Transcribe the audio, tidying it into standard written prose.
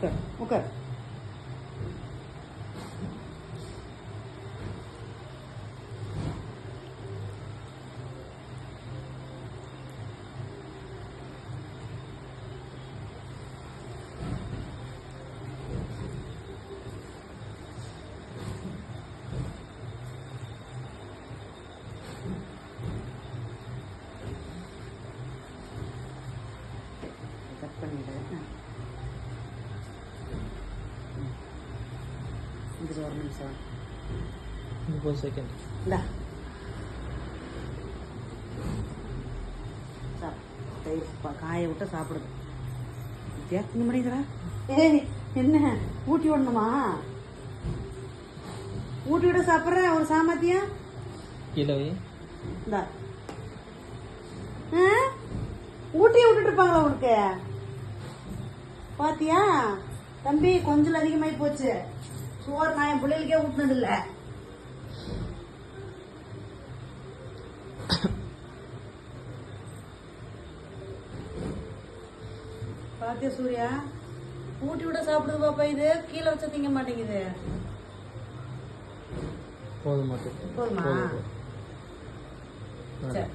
உட்கார் உட்கார். கட் பண்ணிடு. இது ஒரு நிமிஷம். 30 செகண்ட். இந்தா சாப்பிடு. காய விட்டு சாப்பிடுது. திங்க முடியுதுடா. ஏய் என்ன ஊட்டி விடணுமா? ஊட்டி விட சாப்பிட்ற ஒரு சாமர்த்தியம். கீழே இந்தா ஊட்டியை விட்டுட்டு இருப்பாங்களா உனக்கு? பாத்தியா தம்பி, கொஞ்சம் அதிகமாயி போச்சு. சோறு நான் என் பிள்ளைகளுக்கே ஊட்டினது இல்ல. பாத்தியா சூர்யா, ஊட்டி விட சாப்பிடுது பாப்பா. இது கீழே வச்சா திங்க மாட்டேங்குது. போதுமா? சரி.